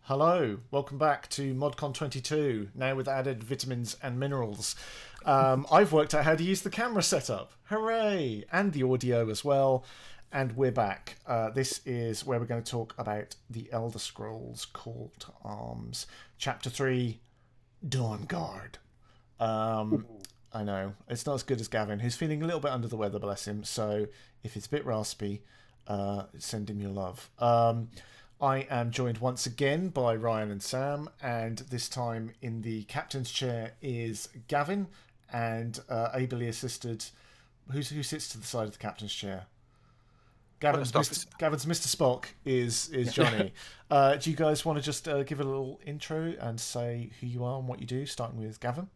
Hello, welcome back to ModCon 22, now with added vitamins and minerals. I've worked out how to use the camera setup. Hooray! And the audio as well. And we're back. This is where we're going to talk about the Elder Scrolls Call to Arms. Chapter 3, Dawnguard. I know, it's not as good as Gavin, who's feeling a little bit under the weather, bless him. So if it's a bit raspy, send him your love. I am joined once again by Ryan and Sam, and this time in the captain's chair is Gavin, and ably assisted, who sits to the side of the captain's chair? Gavin's Mr. Spock is Johnny. Do you guys want to just give a little intro and say who you are and what you do, starting with Gavin?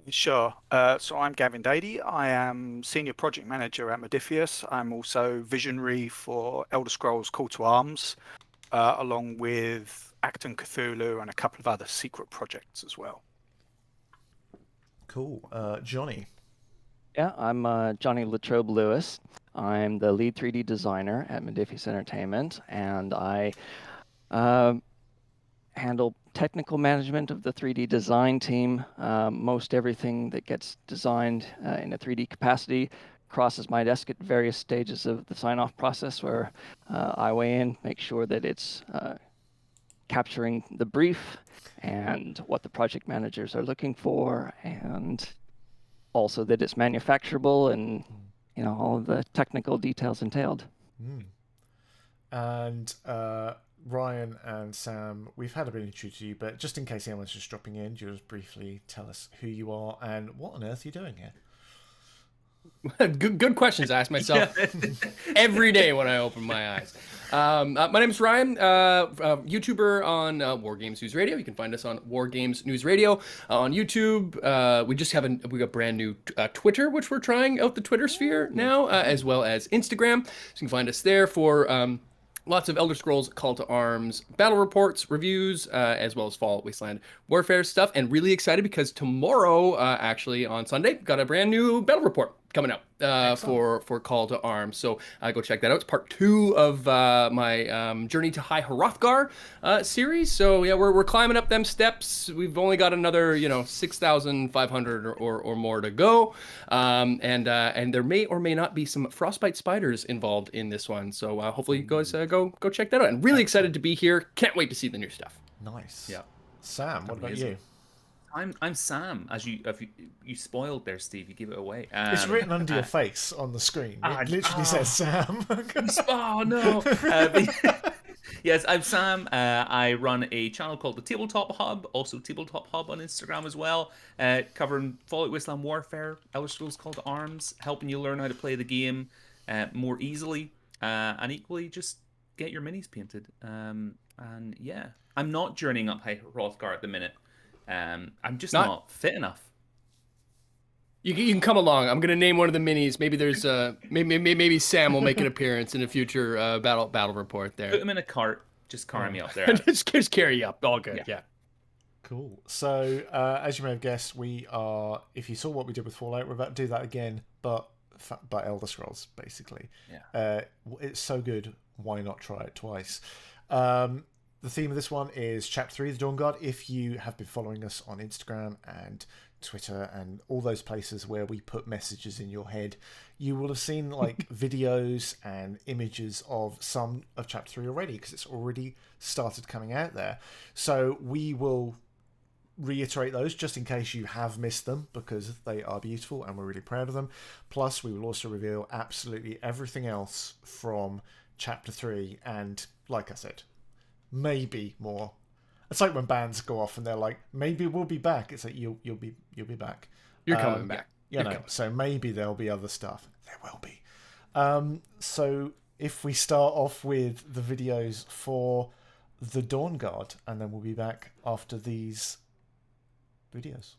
Sure. So I'm Gavin Dady. I am Senior Project Manager at Modiphius. I'm also visionary for Elder Scrolls Call to Arms, along with Acton Cthulhu and a couple of other secret projects as well. Cool. Johnny? Yeah, I'm Johnny Latrobe Lewis. I'm the lead 3D designer at Modiphius Entertainment, and I handle technical management of the 3D design team. Most everything that gets designed in a 3D capacity crosses my desk at various stages of the sign-off process, where I weigh in, make sure that it's capturing the brief and what the project managers are looking for, and also that it's manufacturable and all of the technical details entailed. And Ryan and Sam, we've had a bit intro to you, but just in case anyone's just dropping in, just briefly tell us who you are and what on earth you're doing here. Good questions I ask myself every day when I open my eyes. My name is Ryan, YouTuber on War Games News Radio. You can find us on War Games News Radio on YouTube. We got brand new Twitter, which we're trying out the Twitter sphere now, as well as Instagram. So you can find us there for lots of Elder Scrolls Call to Arms battle reports, reviews, as well as Fallout Wasteland Warfare stuff. And really excited because tomorrow, actually on Sunday, got a brand new battle report coming out for Call to Arms. So go check that out. It's part 2 of my Journey to High Hrothgar series. So yeah, we're climbing up them steps. We've only got another 6,500 or more to go. And there may or may not be some frostbite spiders involved in this one. So hopefully you guys go check that out. And really excited to be here. Can't wait to see the new stuff. Nice. Yeah. Sam, what about you? I'm Sam. As you spoiled there, Steve. You give it away. It's written under your face on the screen. It literally says Sam. Oh no. Yes, I'm Sam. I run a channel called the Tabletop Hub, also Tabletop Hub on Instagram as well, covering Fallout Wasteland Warfare, Elder Scrolls Call to Arms, helping you learn how to play the game more easily, and equally just get your minis painted. And yeah, I'm not journeying up High Hrothgar at the minute. I'm just not fit enough. You can come along. I'm gonna name one of the minis. Maybe there's maybe Sam will make an appearance in a future battle report there. Put him in a cart. Just carry me up there. just carry you up. All good. Yeah. Cool. So as you may have guessed, we are. If you saw what we did with Fallout, we're about to do that again, but Elder Scrolls basically. Yeah. It's so good. Why not try it twice? The theme of this one is Chapter 3, The Dawnguard. If you have been following us on Instagram and Twitter and all those places where we put messages in your head, you will have seen like videos and images of some of Chapter 3 already, because it's already started coming out there. So we will reiterate those just in case you have missed them, because they are beautiful and we're really proud of them. Plus, we will also reveal absolutely everything else from Chapter 3, and like I said, maybe more. It's like when bands go off and they're like, maybe we'll be back. It's like you'll be back. You're coming back. So maybe there'll be other stuff. There will be. So if we start off with the videos for the Dawnguard, and then we'll be back after these videos.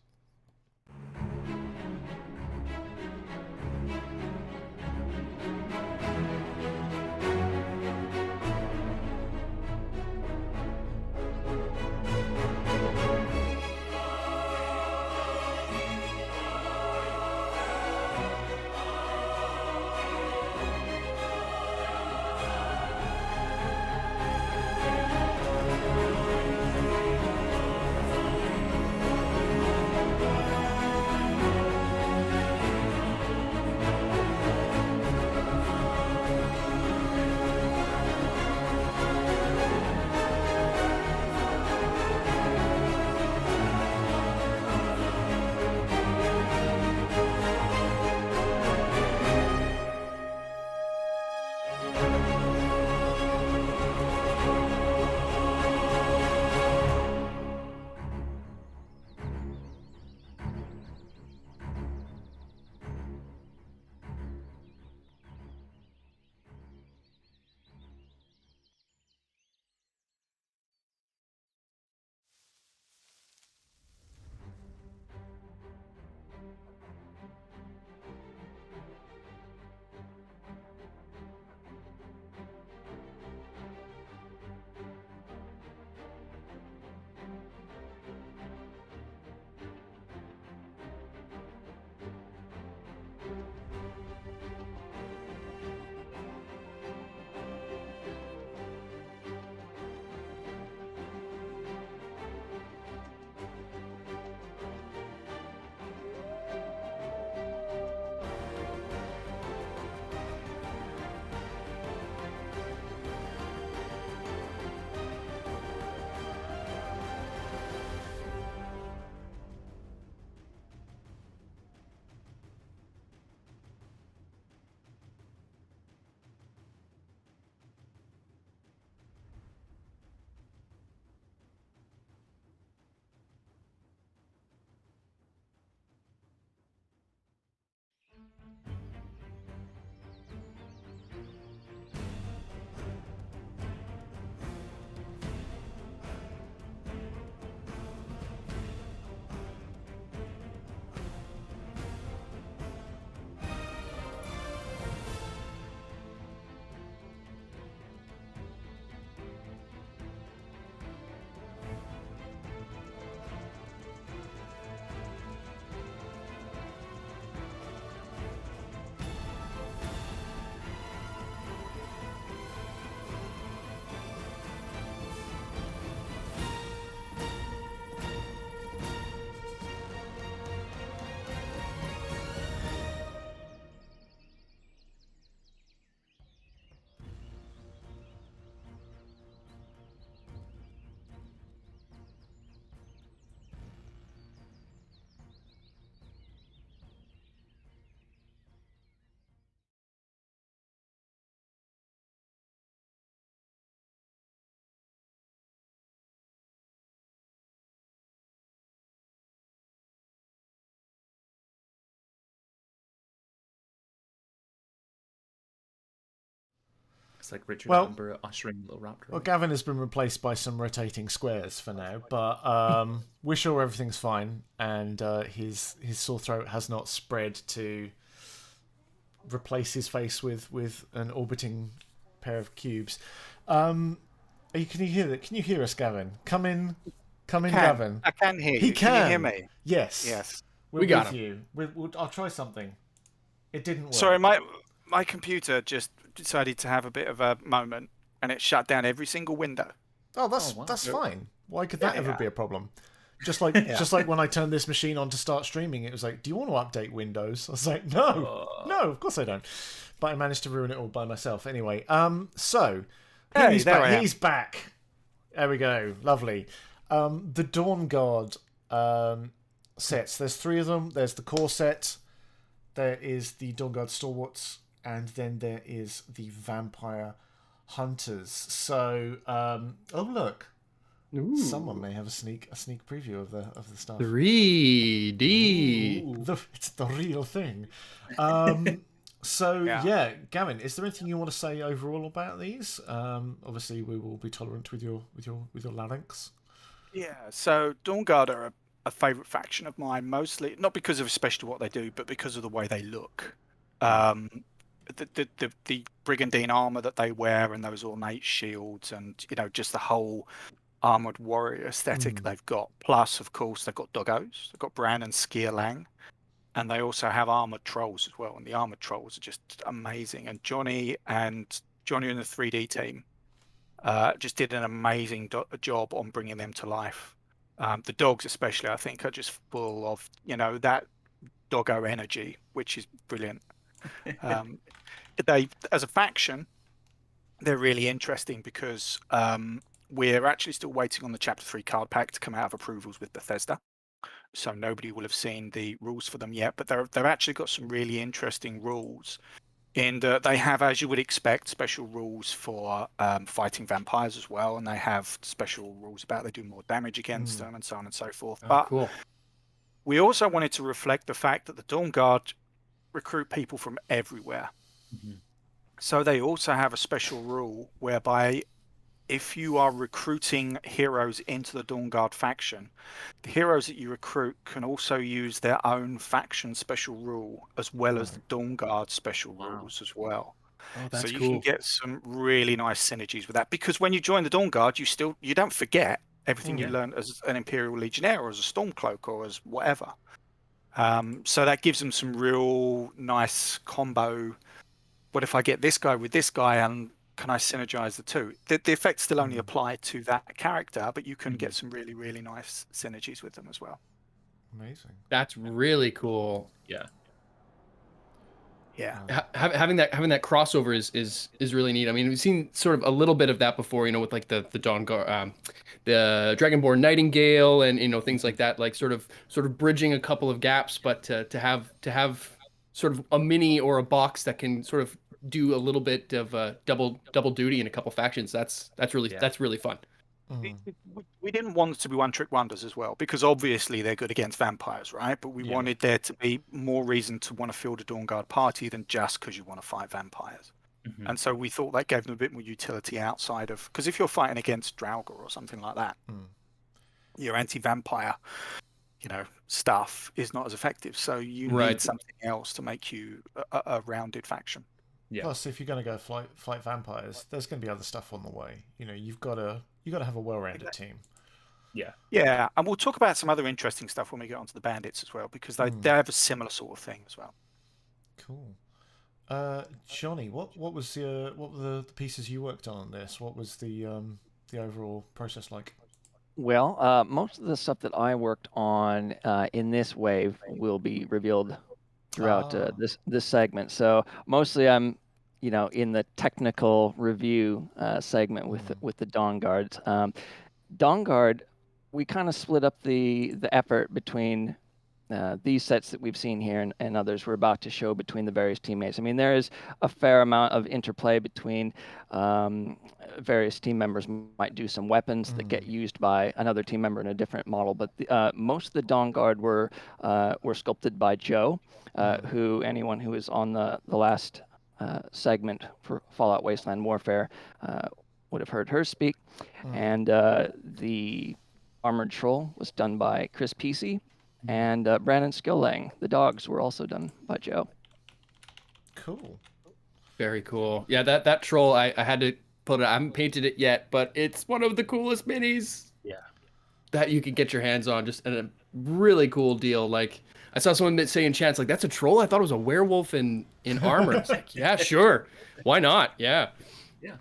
It's like Richard Well- Attenborough ushering Little Raptor. Well, Gavin has been replaced by some rotating squares for now, but we're sure everything's fine, and his sore throat has not spread to replace his face with an orbiting pair of cubes. Can you hear that? Can you hear us, Gavin? Come in, Gavin. I can hear you. He Can you can. hear me? Yes. Yes. We're We got with you. I'll try something. It didn't work. Sorry, my computer just decided to have a bit of a moment, and it shut down every single window. Oh, that's wow. fine. Why could that ever Yeah. be a problem? Just like when I turned this machine on to start streaming, it was like, "Do you want to update Windows?" I was like, "No, of course I don't." But I managed to ruin it all by myself. Anyway, so Hey, he's there I back. am. He's back. There we go. Lovely. The Dawn Guard sets. There's 3 of them. There's the core set. There is the Dawn Guard Stalwarts, and then there is the Vampire Hunters. So, oh look. Ooh. Someone may have a sneak preview of the stuff. 3D. It's the real thing. So Yeah. Gavin, is there anything you want to say overall about these? Obviously, we will be tolerant with your larynx. Yeah, so Dawn Guard are a favourite faction of mine, mostly not because of especially what they do, but because of the way they look. The brigandine armor that they wear and those ornate shields, and just the whole armored warrior aesthetic they've got. Plus, of course, they've got doggos. They've got Bran and Skierlang, and they also have armored trolls as well. And the armored trolls are just amazing. And Johnny and the 3D team just did an amazing job on bringing them to life. The dogs, especially, I think, are just full of that doggo energy, which is brilliant. They, as a faction, they're really interesting because we're actually still waiting on the Chapter 3 card pack to come out of approvals with Bethesda. So nobody will have seen the rules for them yet, but they've actually got some really interesting rules. And they have, as you would expect, special rules for fighting vampires as well, and they have special rules about they do more damage against them and so on and so forth. Oh, but cool. we also wanted to reflect the fact that the Dawn Guard recruit people from everywhere. So they also have a special rule whereby if you are recruiting heroes into the Dawn Guard faction, the heroes that you recruit can also use their own faction special rule as well as the Dawn Guard special rules as well. Oh, that's so you cool. can get some really nice synergies with that, because when you join the Dawn Guard, you don't forget everything you learned as an Imperial Legionnaire or as a Stormcloak or as whatever. So that gives them some real nice combo. What if I get this guy with this guy, and can I synergize the two? The effects still only apply to that character, but you can get some really, really nice synergies with them as well. Amazing. That's really cool. Yeah. Yeah. Having that crossover is really neat. I mean, we've seen sort of a little bit of that before, with like the Dawn Guard, the Dragonborn Nightingale, and things like that, like sort of bridging a couple of gaps, but to have sort of a mini or a box that can sort of do a little bit of double duty in a couple factions. That's really fun. We didn't want it to be one-trick wonders as well, because obviously they're good against vampires, right? But we wanted there to be more reason to want to field a Dawn Guard party than just because you want to fight vampires. And so we thought that gave them a bit more utility outside of, because if you're fighting against Draugr or something like that, your anti-vampire, stuff is not as effective. So you need something else to make you a rounded faction. Yeah. Plus, if you're going to go fight vampires, there's going to be other stuff on the way. You've got to have a well-rounded team. Yeah, and we'll talk about some other interesting stuff when we get onto the bandits as well, because they have a similar sort of thing as well. Cool. Johnny, what were the pieces you worked on this? What was the overall process like? Well, most of the stuff that I worked on in this wave will be revealed throughout this segment. So mostly I'm, in the technical review segment with the Dawn Guards. Dawn Guard, we kind of split up the effort between these sets that we've seen here and others we're about to show between the various teammates. I mean, there is a fair amount of interplay between various team members. Might do some weapons that get used by another team member in a different model, but most of the Dawn Guard were sculpted by Joe, who anyone who was on the last segment for Fallout Wasteland Warfare would have heard her speak. And the Armored Troll was done by Chris Pesey, and Brandon Skillang. The dogs were also done by Joe. Cool. Very cool. Yeah, that troll, I had to put it. I haven't painted it yet, but it's one of the coolest minis. Yeah. That you could get your hands on. Just a really cool deal. Like, I saw someone say in chats, like, that's a troll? I thought it was a werewolf in armor. It's like, yeah, sure. Why not? Yeah. Yeah.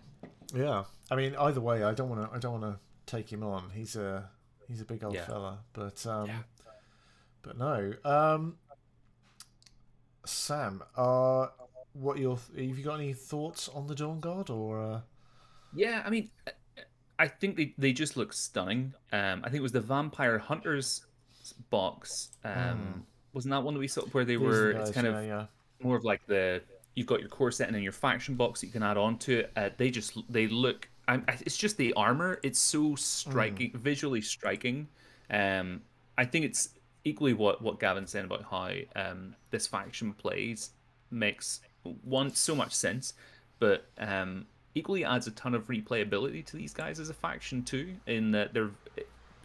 Yeah. I mean, either way, I don't want to take him on. He's a big old fella, but no. Sam, have you got any thoughts on the Dawn Guard, or? Yeah, I mean, I think they just look stunning. I think it was the Vampire Hunters box. Wasn't that one that we saw where they were? It's kind of more of like you've got your core set and then your faction box that you can add on to it. They look. It's just the armor. It's so striking, visually striking. I think it's equally what Gavin said about how this faction plays makes so much sense, but equally adds a ton of replayability to these guys as a faction too. In that they're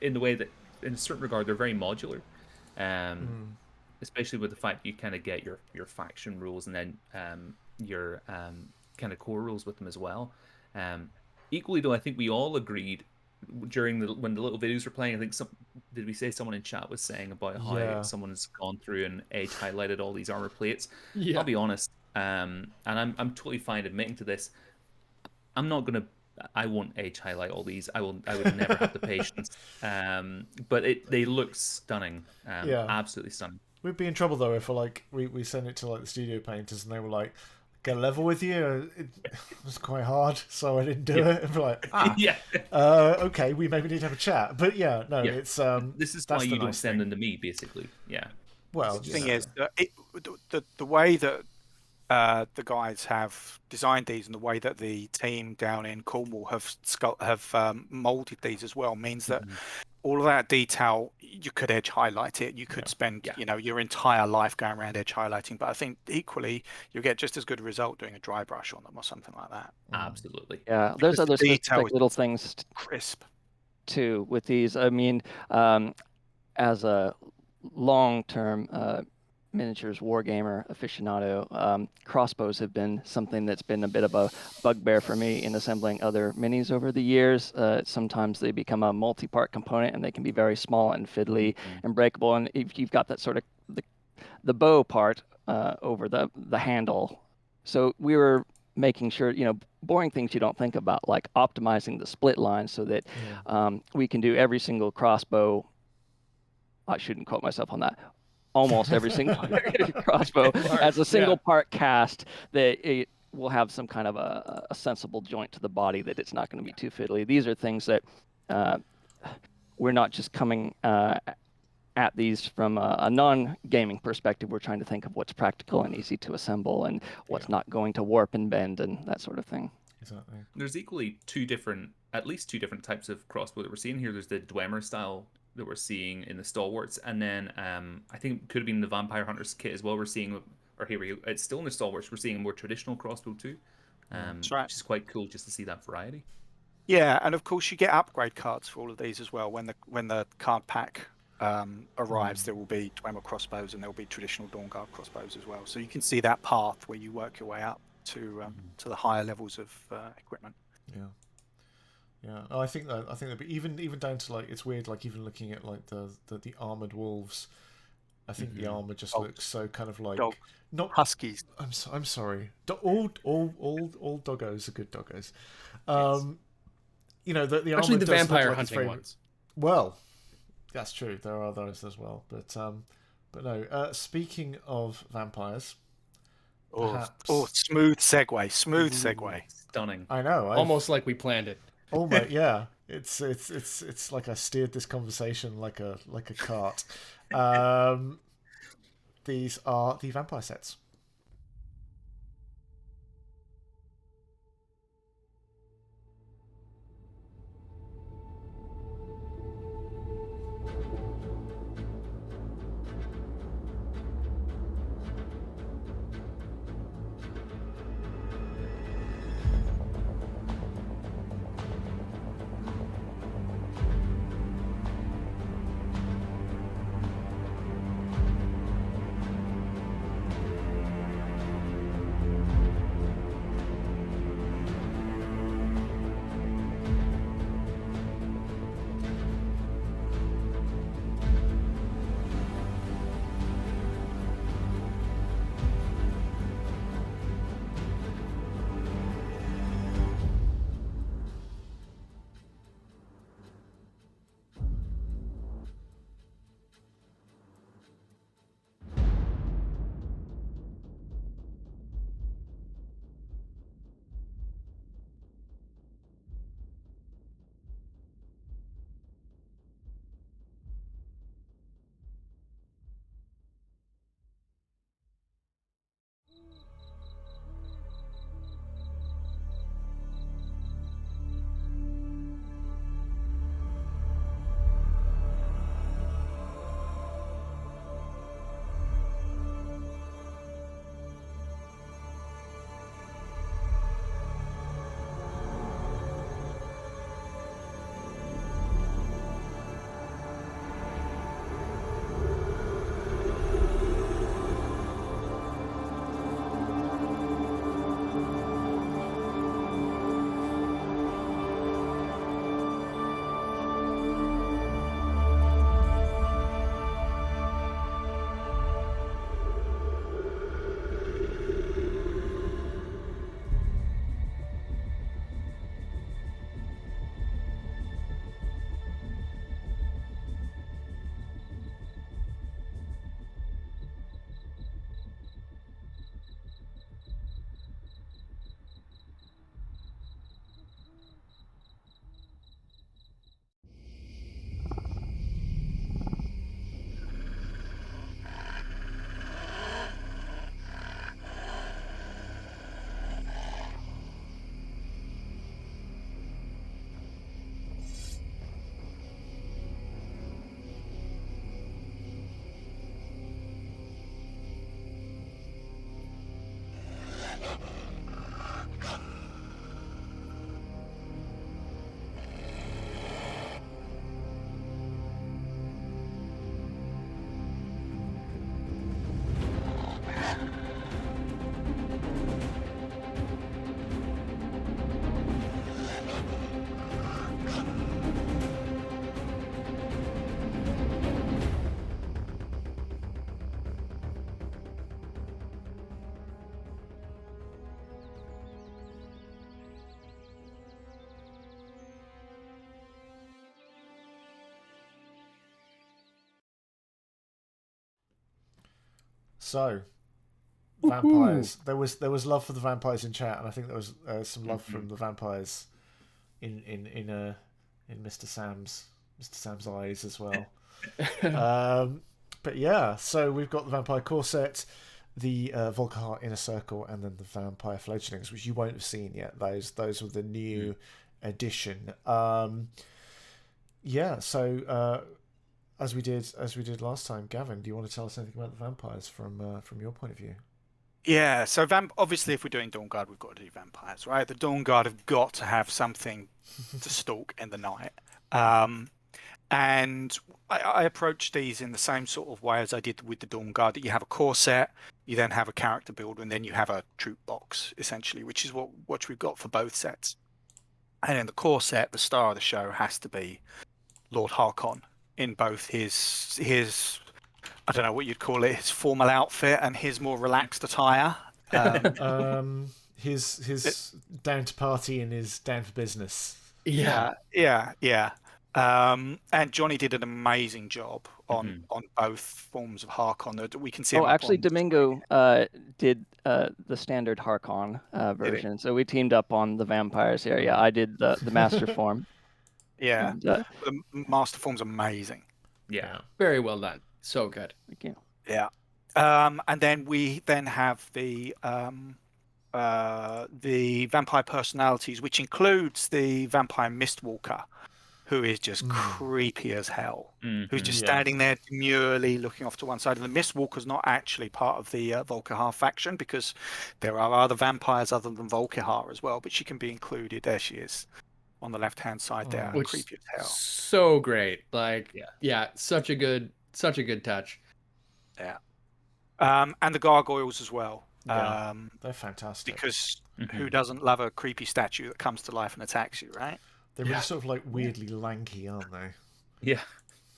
in the way that in a certain regard they're very modular. Especially with the fact you kind of get your faction rules and then your kind of core rules with them as well. Equally though, I think we all agreed during when the little videos were playing. I think did we say someone in chat was saying about how someone's gone through and age highlighted all these armor plates. I'll be honest, and I'm totally fine admitting to this. I won't age highlight all these. I would never have the patience. But they look stunning. Absolutely stunning. We'd be in trouble though if we sent it to like the studio painters and they were like, get a level with you. It was quite hard, so I didn't do it. And we're like, okay, we maybe need to have a chat. But it's this is why you don't send them to me, basically. Yeah. Well, the thing is, the way that the guys have designed these and the way that the team down in Cornwall have molded these as well means that all of that detail, you could edge highlight it. You could spend your entire life going around edge highlighting, but I think equally you'll get just as good a result doing a dry brush on them or something like that. Absolutely. Yeah, there's other specific little things crisp too with these. I mean, as a long-term miniatures wargamer aficionado, crossbows have been something that's been a bit of a bugbear for me in assembling other minis over the years. Sometimes they become a multi-part component and they can be very small and fiddly and breakable. And if you've got that sort of the bow part over the handle, so we were making sure, boring things you don't think about, like optimizing the split line so that we can do every single crossbow. I shouldn't quote myself on that. Almost every single crossbow as a single part cast that it will have some kind of a sensible joint to the body, that it's not going to be too fiddly. These are things that we're not just coming at these from a non-gaming perspective. We're trying to think of what's practical and easy to assemble and what's not going to warp and bend and that sort of thing. Exactly. There's equally at least two different types of crossbow that we're seeing here. There's the Dwemer style that we're seeing in the Stalwarts, and then I think it could have been the Vampire Hunters kit as well. We're seeing, or here we go, it's still in the Stalwarts. We're seeing a more traditional crossbow too, That's right. which is quite cool just to see that variety. Yeah, and of course you get upgrade cards for all of these as well. When the card pack arrives, there will be Dwemer crossbows and there will be traditional Dawn Guard crossbows as well. So you can see that path where you work your way up to the higher levels of equipment. Yeah. Yeah, I think that even down to like, it's weird, like even looking at like the armored wolves, I think the armor just looks so kind of like not huskies. I'm sorry. All doggos are good doggos. The armor actually the does vampire look like hunting ones. Well, that's true. There are those as well, but no. Speaking of vampires. Smooth segue. Stunning. I know. Almost like we planned it. Oh my, yeah. It's like I steered this conversation like a cart. These are the vampire sets. So, vampires. There was love for the vampires in chat, and I think there was some love from the vampires in Mr. Sam's eyes as well. But yeah, so we've got the vampire core set, the Volkihar Inner Circle, and then the vampire fledglings, which you won't have seen yet. Those were the new addition. Yeah, so as we did last time, Gavin, do you want to tell us anything about the vampires from your point of view? Yeah, so obviously if we're doing Dawnguard, we've got to do vampires, right? The Dawnguard have got to have something to stalk in the night. And I approach these in the same sort of way as I did with the Dawnguard, that you have a core set, you then have a character builder, and then you have a troop box, essentially, which is what we've got for both sets. And in the core set, the star of the show has to be Lord Harkon in both his I don't know what you'd call it, his formal outfit and his more relaxed attire. His down to party and his down for business. Yeah. And Johnny did an amazing job on both forms of Harkon. We can see. Actually, Domingo did the standard Harkon version. So we teamed up on the vampires here. Yeah, I did the master form. Yeah, the master form's amazing. Yeah, very well done. So good. Thank you. Yeah, and then we have the vampire personalities, which includes the vampire Mistwalker, who is just creepy as hell. Who's just standing there demurely looking off to one side. And the Mistwalker's not actually part of the Volkihar faction, because there are other vampires other than Volkihar as well, but she can be included. There she is on the left-hand side there. Which creepy as hell. So great. Like, yeah, such a good touch. Yeah. And the gargoyles as well. Yeah, they're fantastic. Because who doesn't love a creepy statue that comes to life and attacks you, right? They're really sort of like weirdly lanky, aren't they? Yeah.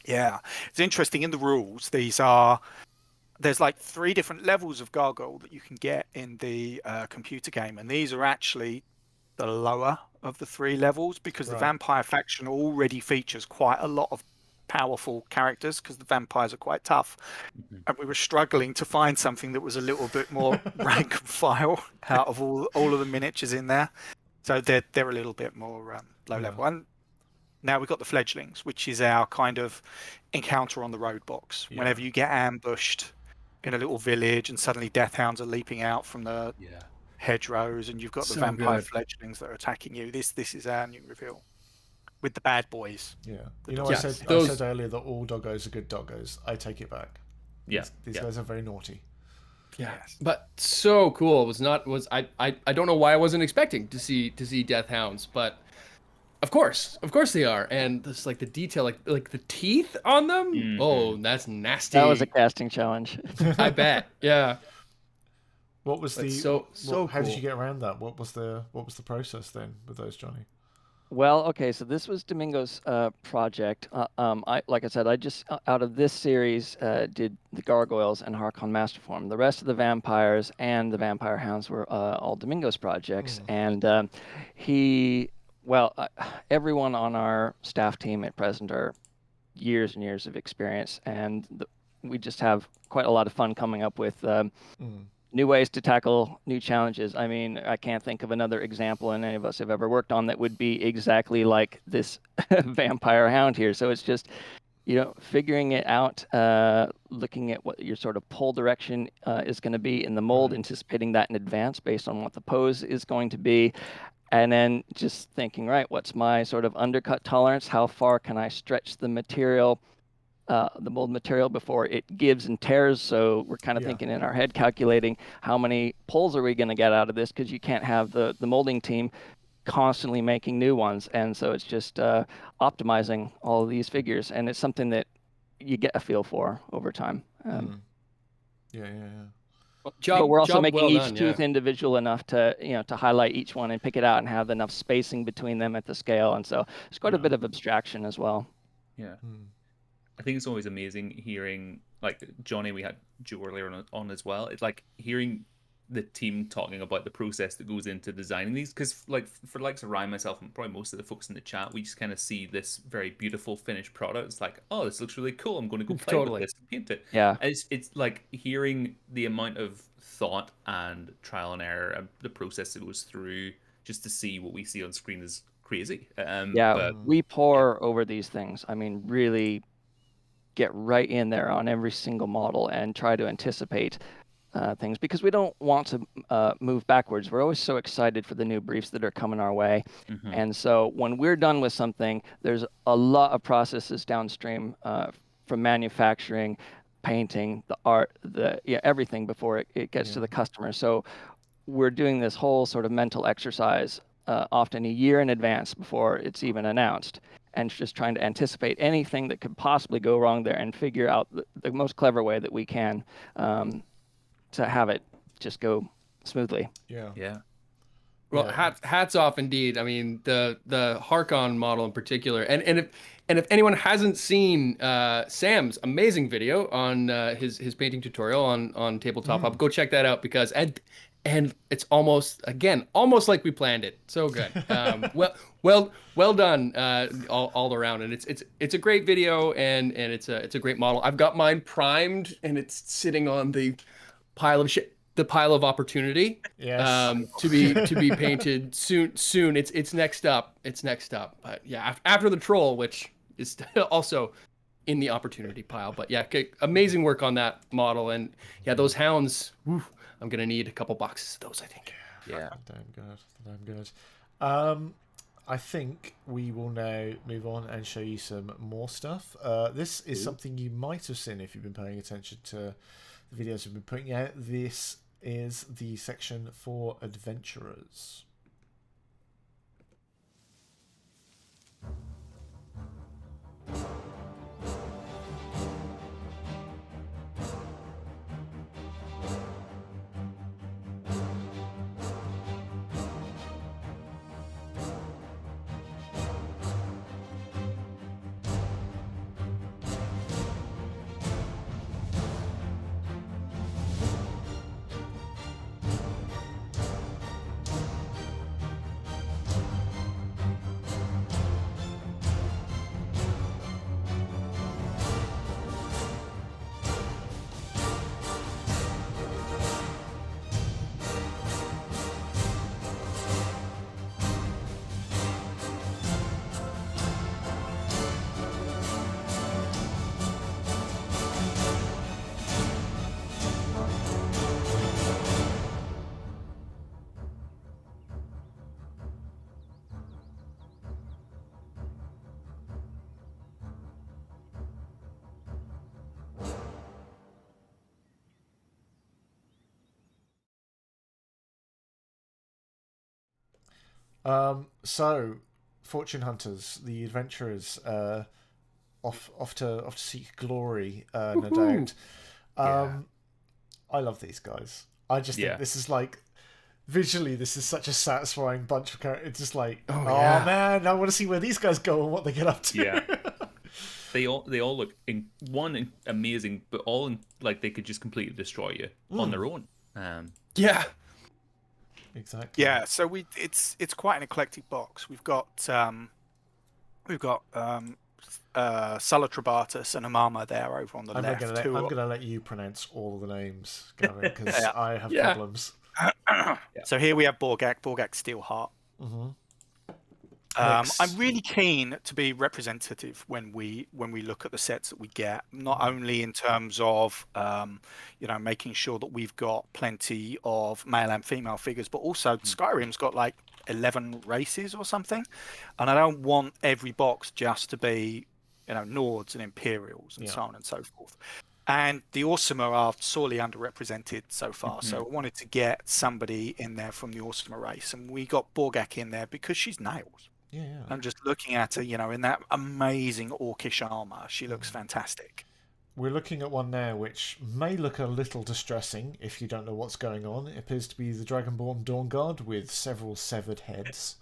Yeah. It's interesting, in the rules, there's like 3 different levels of gargoyle that you can get in the computer game, and these are actually the lower of the 3 levels, because the vampire faction already features quite a lot of powerful characters, because the vampires are quite tough. And we were struggling to find something that was a little bit more rank and file out of all of the miniatures in there. So they're a little bit more low level. And now we've got the fledglings, which is our kind of encounter on the road box. Whenever you get ambushed in a little village and suddenly death hounds are leaping out from the hedgerows, and you've got the vampire fledglings that are attacking you. This is our new reveal with the bad boys. Yeah, I said earlier that all doggos are good doggos. I take it back. Yeah, these guys are very naughty. Yeah, but so cool. I don't know why I wasn't expecting to see death hounds, but of course they are. And just like the detail, like the teeth on them. Oh, that's nasty. That was a casting challenge. I bet. Yeah. What was the so how did cool. you get around that? What was the process then with those, Johnny? Well, okay, so this was Domingo's project. Like I said, I just out of this series did the gargoyles and Harkon Masterform. The rest of the vampires and the vampire hounds were all Domingo's projects, and everyone on our staff team at present are years and years of experience, and we just have quite a lot of fun coming up with new ways to tackle new challenges. I mean, I can't think of another example any of us have ever worked on that would be exactly like this vampire hound here. So it's just, figuring it out, looking at what your sort of pull direction is going to be in the mold, anticipating that in advance based on what the pose is going to be. And then just thinking, right, what's my sort of undercut tolerance? How far can I stretch the material, the mold material, before it gives and tears? So we're kind of thinking in our head, calculating how many pulls are we going to get out of this, because you can't have the molding team constantly making new ones. And so it's just optimizing all of these figures, and it's something that you get a feel for over time. But we're also making each tooth individual enough to to highlight each one and pick it out and have enough spacing between them at the scale. And so it's quite a bit of abstraction as well. Yeah. I think it's always amazing hearing, like Johnny, we had Joe earlier on as well. It's like hearing the team talking about the process that goes into designing these, because like for likes of Ryan, myself, and probably most of the folks in the chat, we just kind of see this very beautiful finished product. It's like, oh, this looks really cool, I'm going to go play with this and paint it. Yeah. And it's like hearing the amount of thought and trial and error and the process it goes through just to see what we see on screen is crazy. But We pour over these things. I mean, really get right in there on every single model and try to anticipate things, because we don't want to move backwards. We're always so excited for the new briefs that are coming our way. And so when we're done with something, there's a lot of processes downstream from manufacturing, painting, the art, everything before it gets to the customer. So we're doing this whole sort of mental exercise often a year in advance before it's even announced, and just trying to anticipate anything that could possibly go wrong there and figure out the most clever way that we can to have it just go smoothly. Yeah. Well, hats off indeed. I mean, the Harkon model in particular, and if anyone hasn't seen Sam's amazing video on his painting tutorial on Tabletop Hub, go check that out, because and it's almost like we planned it. So good. Well done all around, and it's a great video, and it's a great model. I've got mine primed, and it's sitting on the pile of shit. The pile of opportunity, to be painted soon. It's next up. But yeah, after the troll, which is also in the opportunity pile. But yeah, amazing work on that model, and yeah, those hounds. Whew, I'm gonna need a couple boxes of those, I think. Yeah. Damn good. I think we will now move on and show you some more stuff. This is something you might have seen if you've been paying attention to the videos we've been putting out. This is the section for adventurers. So, fortune hunters, the adventurers, off to seek glory, no doubt. I love these guys. I just think this is like, visually, this is such a satisfying bunch of characters. It's just like, oh man, I want to see where these guys go and what they get up to. Yeah. They all look amazing, but all like they could just completely destroy you on their own. Yeah. Exactly. Yeah, so it's quite an eclectic box. We've got Salatrabatus and Amama there over on the left. I'm gonna let you pronounce all the names, Gavin, because I have problems. So here we have Borgak Steelheart. I'm really keen to be representative when we look at the sets that we get, not only in terms of making sure that we've got plenty of male and female figures, but also Skyrim's got like 11 races or something, and I don't want every box just to be Nords and Imperials and so on and so forth. And the Orsimer are sorely underrepresented so far, so I wanted to get somebody in there from the Orsimer race, and we got Borgak in there because she's nails. Yeah. I'm just looking at her, in that amazing orcish armor. She looks fantastic. We're looking at one now which may look a little distressing if you don't know what's going on. It appears to be the Dragonborn Dawnguard with several severed heads.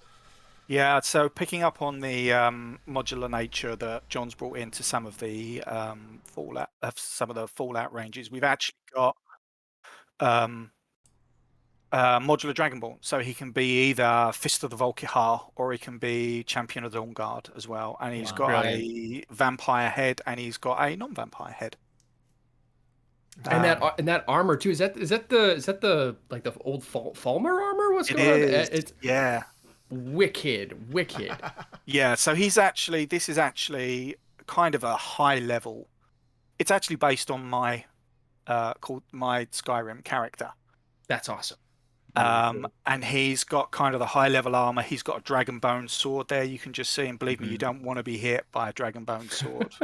Yeah, so picking up on the modular nature that John's brought into some of the Fallout ranges, we've actually got modular Dragonborn, so he can be either Fist of the Volkihar or he can be Champion of the Dawnguard as well. And he's got a vampire head and he's got a non-vampire head. And that armor too. Is that the like the old Falmer armor? What's going on? It's wicked. Yeah. So this is actually kind of a high level. It's actually based on my Skyrim character. That's awesome. And he's got kind of the high level armor. He's got a dragon bone sword there. You can just see, and believe me, you don't want to be hit by a dragon bone sword.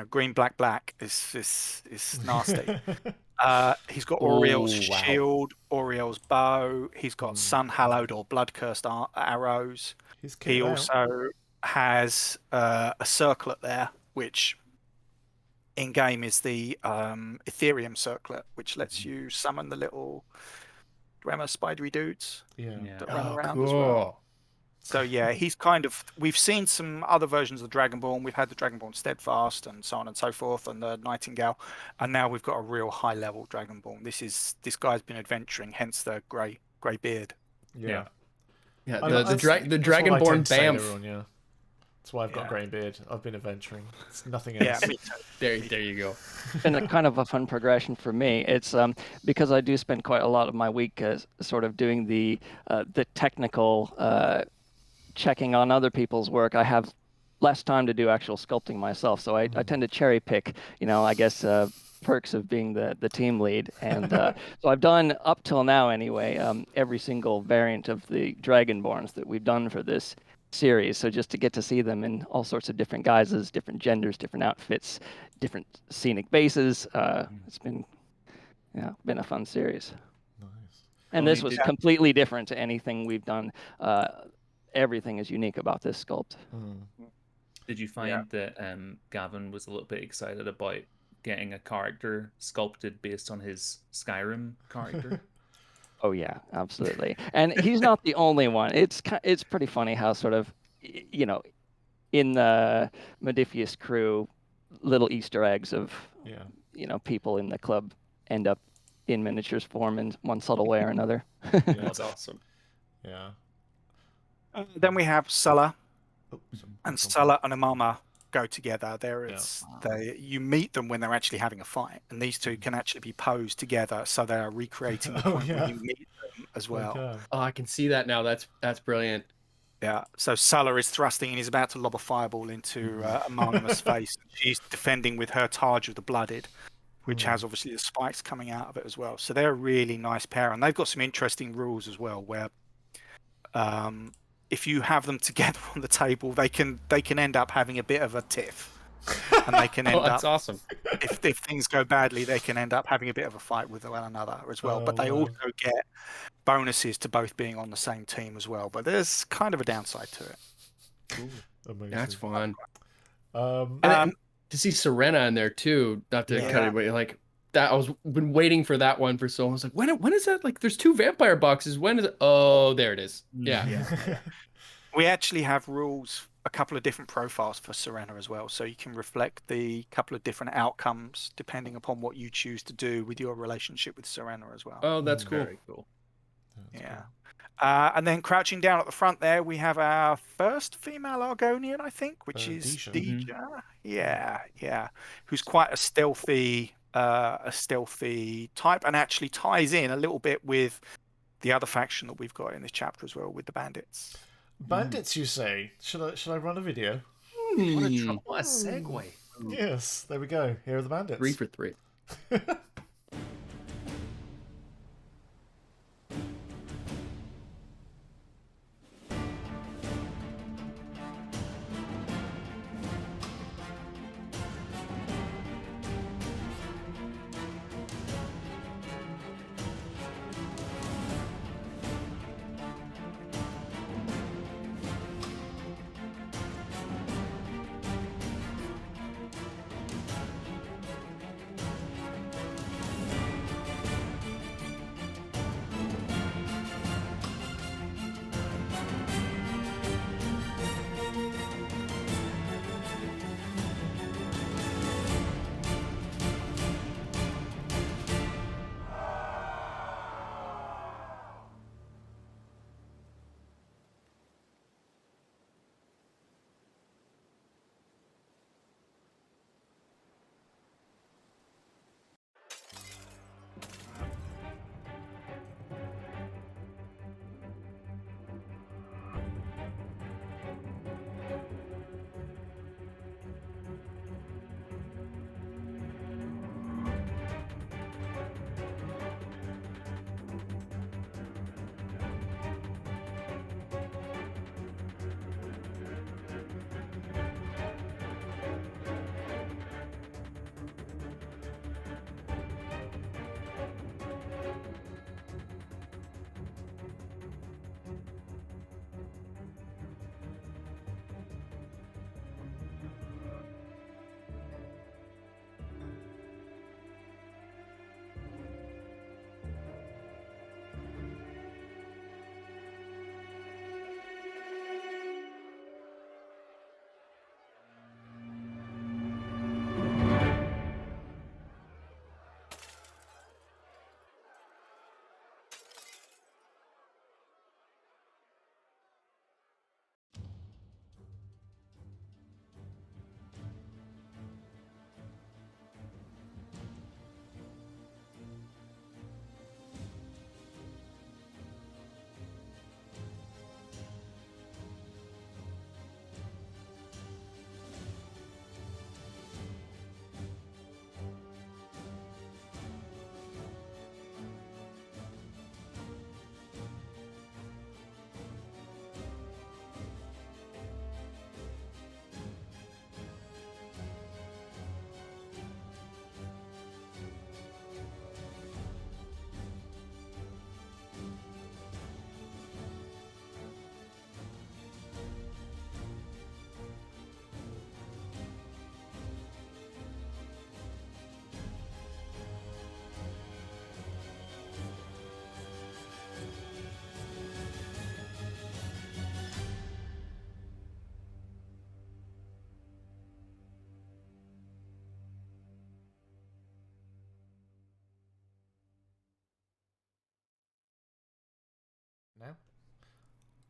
Green, black is nasty. He's got Oriel's shield, Oriel's bow. He's got sun hallowed or blood cursed arrows. He also has a circlet there, which in game is the Ethereum circlet, which lets you summon the little Dremor spidery dudes that run around as well. So yeah, he's we've seen some other versions of the Dragonborn. We've had the Dragonborn Steadfast and so on and so forth, and the Nightingale, and now we've got a real high level Dragonborn. This guy's been adventuring, hence the grey beard. The Dragonborn Bamf. That's why I've got a grey beard. I've been adventuring. It's nothing else. Yeah, me too. There you go. It's been a kind of a fun progression for me. It's because I do spend quite a lot of my week sort of doing the technical checking on other people's work. I have less time to do actual sculpting myself, so I tend to cherry pick. I guess perks of being the team lead, and so I've done up till now anyway every single variant of the Dragonborns that we've done for this series. So just to get to see them in all sorts of different guises, different genders, different outfits, different scenic bases, it's been a fun series. Nice. And this was completely different to anything we've done. Everything is unique about this sculpt. Did you find that Gavin was a little bit excited about getting a character sculpted based on his Skyrim character? Oh yeah, absolutely. And he's not the only one. It's pretty funny how sort of, in the Modiphius crew, little Easter eggs of, people in the club end up in miniatures form in one subtle way or another. That's awesome. Yeah. Then we have Sulla, and Sulla and Amama go together. You meet them when they're actually having a fight, and these two can actually be posed together, so they are recreating the point where you meet them as well. Okay. Oh, I can see that now. That's brilliant. Yeah. So Sulla is thrusting, and he's about to lob a fireball into Amama's face. She's defending with her Targe of the Blooded, which has obviously the spikes coming out of it as well. So they're a really nice pair, and they've got some interesting rules as well, where if you have them together on the table, they can end up having a bit of a tiff, and they can end that's awesome. If things go badly, they can end up having a bit of a fight with one another as well. But they also get bonuses to both being on the same team as well. But there's kind of a downside to it. Ooh, amazing. That's fun. Um, To see Serena in there too, not to cut it, but like that, I was been waiting for that one for so long. I was like, when is that? Like, there's 2 vampire boxes. When is it? Oh, there it is. Yeah. We actually have rules, a couple of different profiles for Serena as well, so you can reflect the couple of different outcomes depending upon what you choose to do with your relationship with Serena as well. Oh, that's cool. Very cool. Yeah. And then crouching down at the front there, we have our first female Argonian, I think, which is Deja. Yeah. Who's quite a stealthy type, and actually ties in a little bit with the other faction that we've got in this chapter as well, with the bandits. Bandits, you say? Should I run a video? What a segue. Yes, there we go. Here are the bandits. 3 for 3.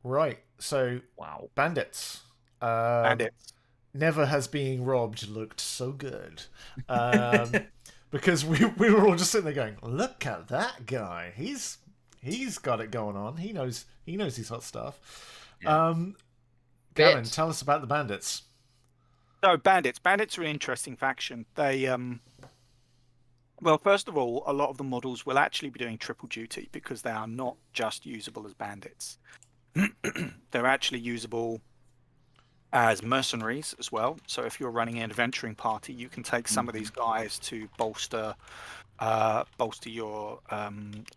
Right. So Wow. bandits. Bandits. Never has being robbed looked so good. Because we were all just sitting there going, look at that guy. He's got it going on. He knows his hot stuff. Yeah. Gavin, Bit. tell us about the bandits. So bandits are an interesting faction. They well, first of all, a lot of the models will actually be doing triple duty because they are not just usable as bandits. They're actually usable as mercenaries as well. So if you're running an adventuring party, you can take some of these guys to bolster your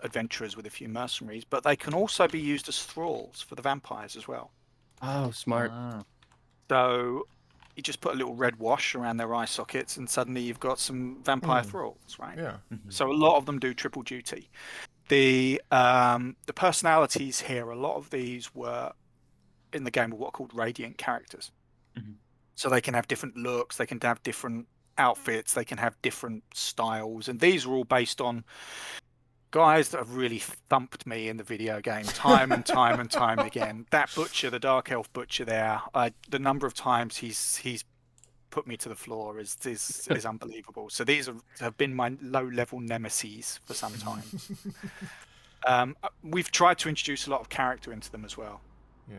adventurers with a few mercenaries. But they can also be used as thralls for the vampires as well. Oh, smart. Ah. So you just put a little red wash around their eye sockets, and suddenly you've got some vampire thralls, right? Yeah. So a lot of them do triple duty. The personalities here, a lot of these were in the game are what are called radiant characters. So they can have different looks, they can have different outfits, they can have different styles, and these are all based on guys that have really thumped me in the video game time and time and time again. That butcher, the dark elf butcher there, the number of times he's put me to the floor is unbelievable. So these have been my low-level nemesis for some time. We've tried to introduce a lot of character into them as well. Yeah.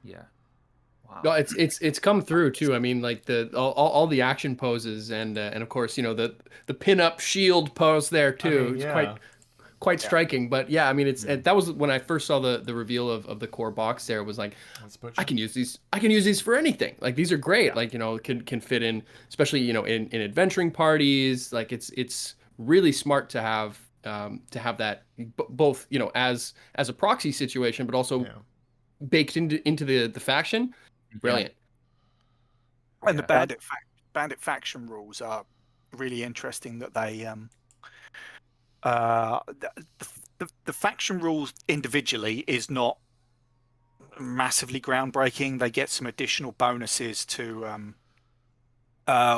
Yeah. Wow. No, it's come through too. I mean, like all the action poses and of course, the pin-up shield pose there too. It's quite striking. But yeah, I mean, that was when I first saw the reveal of the core box. There it was like, I can use these for anything. Like these are great. Yeah. Like can fit in, especially in adventuring parties. Like it's really smart to have that both as a proxy situation, but also baked into the faction. Brilliant. And the bandit faction rules are really interesting. That they the faction rules individually is not massively groundbreaking. They get some additional bonuses to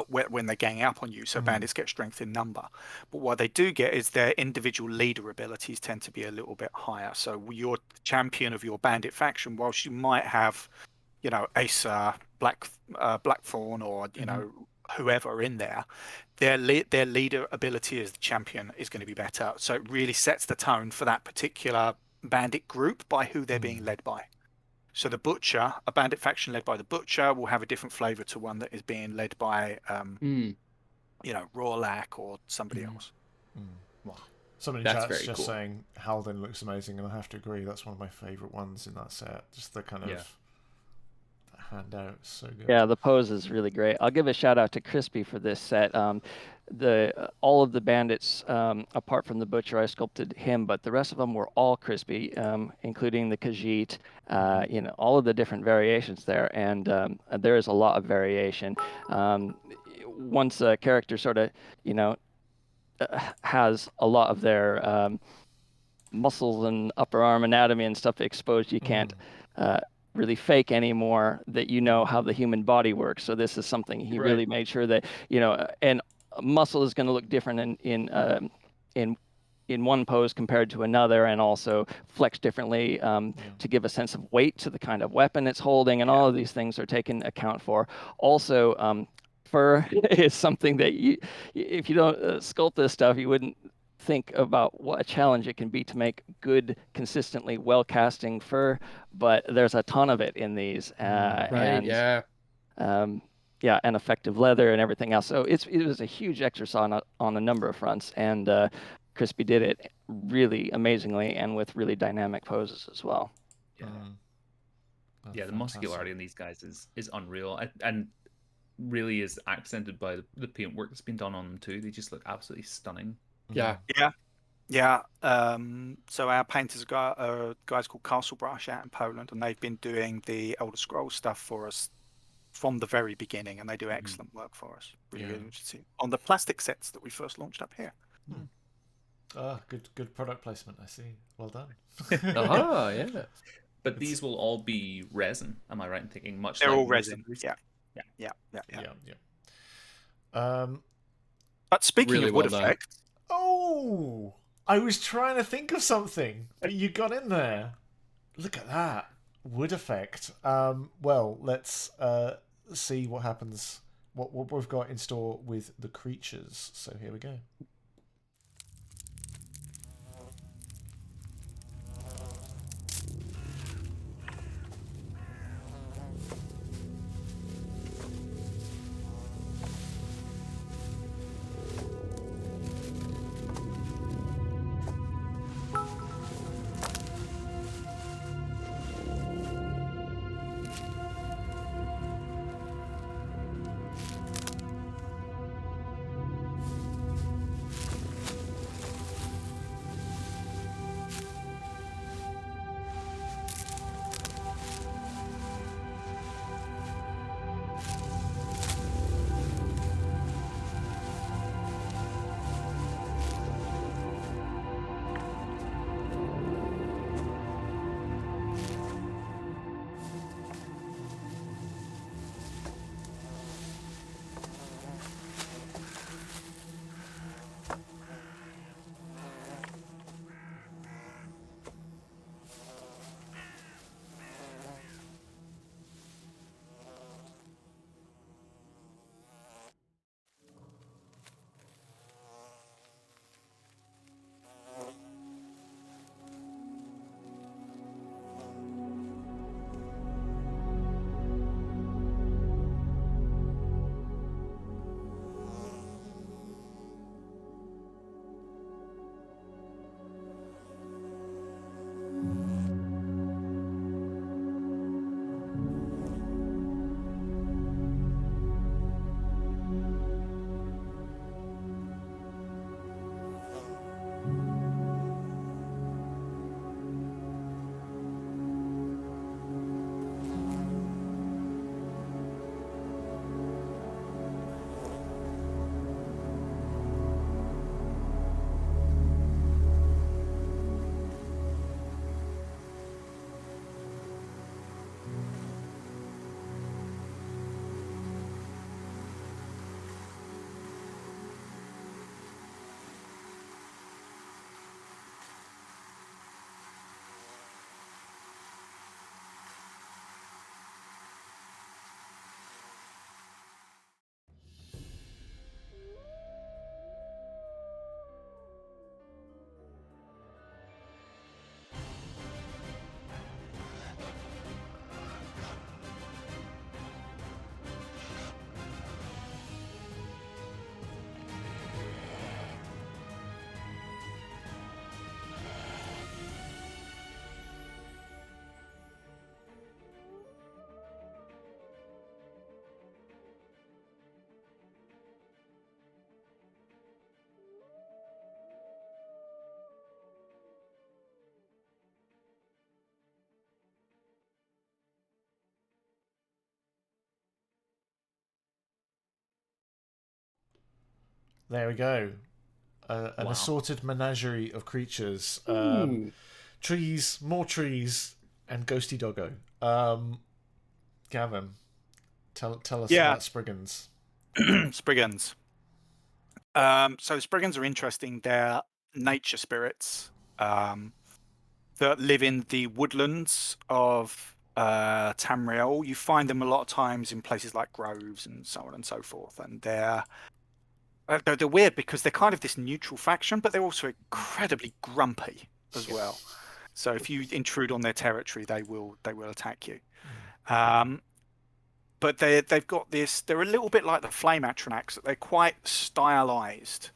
when they're ganging up on you. So bandits get strength in number, but what they do get is their individual leader abilities tend to be a little bit higher. So your champion of your bandit faction, whilst you might have Acer, Blackthorn, or whoever in there, their leader ability as the champion is going to be better. So it really sets the tone for that particular bandit group by who they're being led by. So the butcher, a bandit faction led by the butcher, will have a different flavor to one that is being led by Rorlach or somebody else. Wow. Somebody in chat's just saying Halden looks amazing, and I have to agree. That's one of my favorite ones in that set. Just the kind of handout, so good. Yeah, the pose is really great. I'll give a shout out to Crispy for this set. All of the bandits, apart from the butcher, I sculpted him, but the rest of them were all Crispy, including the Khajiit. All of the different variations there, and there is a lot of variation. Once a character sort of, has a lot of their muscles and upper arm anatomy and stuff exposed, you can't really fake anymore that how the human body works. So this is something he really made sure that and muscle is going to look different in one pose compared to another, and also flex differently to give a sense of weight to the kind of weapon it's holding, and all of these things are taken account for. Also, fur is something that if you don't sculpt this stuff, you wouldn't think about what a challenge it can be to make good, consistently well-casting fur, but there's a ton of it in these. And effective leather and everything else. So it was a huge exercise on a number of fronts, and Crispy did it really amazingly and with really dynamic poses as well. The muscularity in these guys is unreal, and really is accented by the paint work that's been done on them too. They just look absolutely stunning. Yeah. So our painters are guys called Castle Brush out in Poland, and they've been doing the Elder Scrolls stuff for us from the very beginning, and they do excellent work for us. Really interesting on the plastic sets that we first launched up here. Good product placement, I see. Well done. Yeah. But these will all be resin. Am I right in thinking? They're all resin. Yeah. But speaking really of wood well effects, I was trying to think of something, but you got in there. Look at that. wood effect. Well, let's see what happens. What we've got in store with the creatures. So here we go. There we go. An assorted menagerie of creatures. Trees, more trees, and ghosty doggo. Gavin, tell us about Spriggans. Spriggans. So Spriggans are interesting. They're nature spirits that live in the woodlands of Tamriel. You find them a lot of times in places like groves and so on and so forth. And they're weird because they're kind of this neutral faction, but they're also incredibly grumpy as well. So if you intrude on their territory, they will attack you. But they've got this. They're a little bit like the Flame Atronachs. They're quite stylized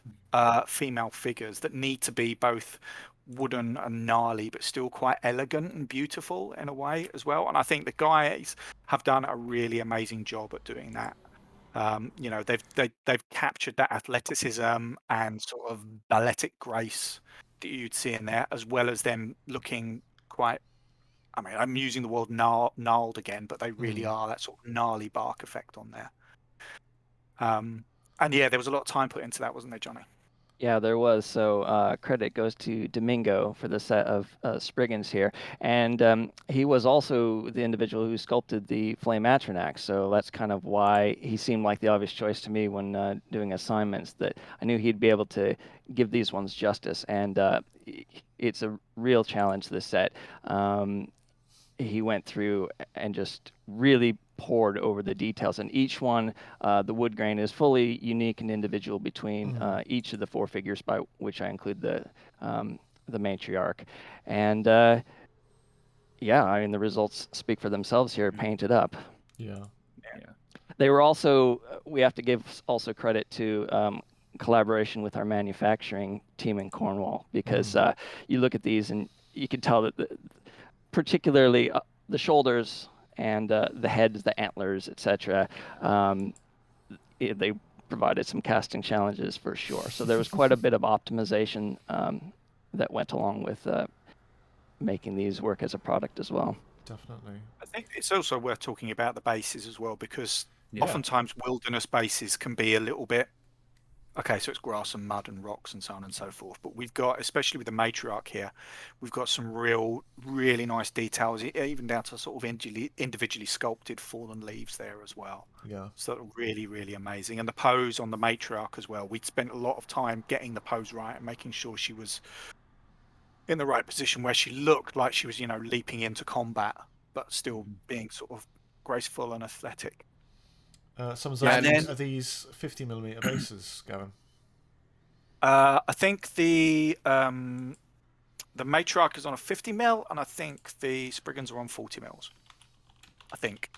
female figures that need to be both wooden and gnarly, but still quite elegant and beautiful in a way as well. And I think the guys have done a really amazing job at doing that. They've captured that athleticism and sort of balletic grace that you'd see in there, as well as them looking quite. I mean, I'm using the word gnarled again, but they really are that sort of gnarly bark effect on there. And yeah, there was a lot of time put into that, wasn't there, Johnny? Yeah, there was. So credit goes to Domingo for the set of Spriggans here. And he was also the individual who sculpted the Flame Atronach. So that's kind of why he seemed like the obvious choice to me when doing assignments, that I knew he'd be able to give these ones justice. And it's a real challenge, this set. he went through and just really poured over the details. And each one, the wood grain is fully unique and individual between each of the 4 figures, by which I include the matriarch. And yeah, I mean, the results speak for themselves here, painted up. Yeah. They were also, we have to give also credit to collaboration with our manufacturing team in Cornwall, because you look at these and you can tell that particularly the shoulders and the heads, the antlers, etc. They provided some casting challenges for sure. So there was quite a bit of optimization that went along with making these work as a product as well. Definitely. I think it's also worth talking about the bases as well, because oftentimes wilderness bases can be a little bit, okay, so it's grass and mud and rocks and so on and so forth. But we've got, especially with the matriarch here, we've got some really nice details, even down to sort of individually sculpted fallen leaves there as well. Yeah. So really, really amazing. And the pose on the matriarch as well. We'd spent a lot of time getting the pose right and making sure she was in the right position where she looked like she was, leaping into combat, but still being sort of graceful and athletic. Some of those are these 50mm bases, Gavin? I think the matriarch is on a 50mm, and I think the Spriggans are on 40mm. I think.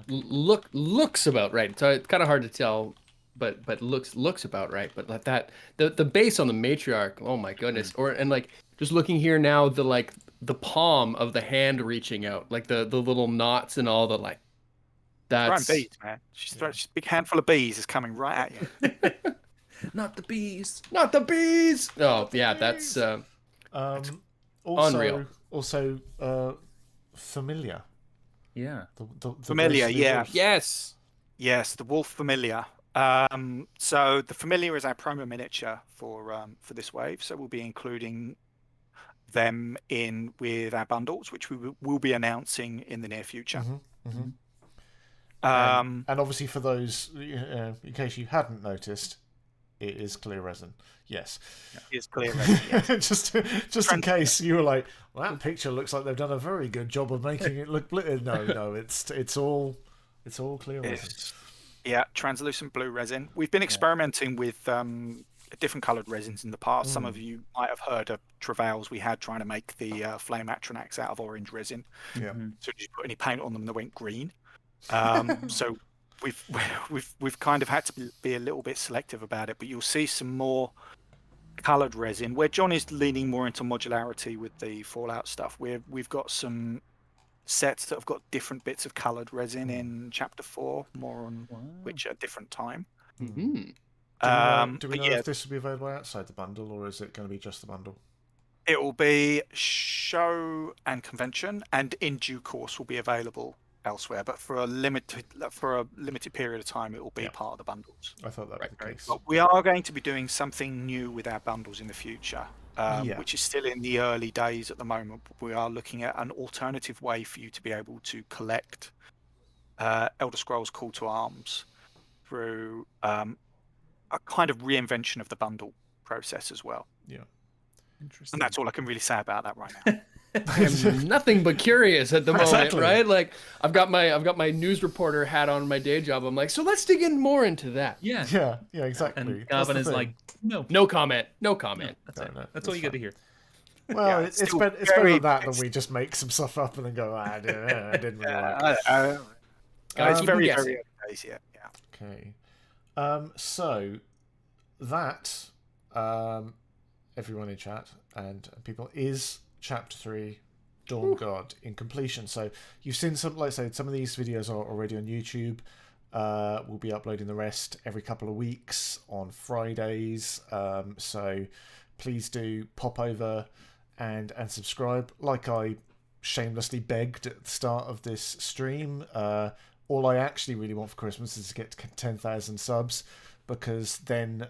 Looks about right. So it's kind of hard to tell, but looks about right. But like that, the base on the matriarch, oh my goodness! And like just looking here now, the palm of the hand reaching out, like the little knots and all the like. That's throwing bees, man. She's a big handful of bees is coming right at you. Not the bees. Not the bees. Oh yeah, that's unreal. Also, familiar. Yeah. The familiar, yeah. Yes. Yes, the wolf familiar. So the familiar is our promo miniature for this wave. So we'll be including them in with our bundles, which we will be announcing in the near future. And obviously, for those, in case you hadn't noticed, it is clear resin. Yes, it is clear resin. Yes. just in case you were like, well, that picture looks like they've done a very good job of making it look blue. No, it's all clear resin. Yeah, translucent blue resin. We've been experimenting with different coloured resins in the past. Some of you might have heard of travails we had trying to make the flame atronax out of orange resin. Yeah. So if you put any paint on them, they went green. So we've kind of had to be a little bit selective about it, but you'll see some more coloured resin where John is leaning more into modularity with the Fallout stuff. We've got some sets that have got different bits of coloured resin in Chapter 4, more on which at a different time. Do we know if this will be available outside the bundle, or is it going to be just the bundle? It will be show and convention, and in due course will be available elsewhere, but for a limited period of time, it will be part of the bundles. I thought that was the case. But we are going to be doing something new with our bundles in the future, which is still in the early days at the moment. We are looking at an alternative way for you to be able to collect Elder Scrolls Call to Arms through a kind of reinvention of the bundle process as well. Yeah. Interesting. And that's all I can really say about that right now. I am nothing but curious at the moment, right? Like I've got my news reporter hat on my day job. I'm like, so let's dig in more into that. Yeah, exactly. And Gavin is like, no comment. That's it. That's all you get to hear. Well, it's better than that than we just make some stuff up and then go, I didn't really like it. It's very early days yet. Yeah. Okay. So that everyone in chat and people is Chapter 3 Dawn God in completion. So you've seen some, like I said, some of these videos are already on YouTube. We'll be uploading the rest every couple of weeks on Fridays. So please do pop over and subscribe. Like I shamelessly begged at the start of this stream, all I actually really want for Christmas is to get to 10,000 subs, because then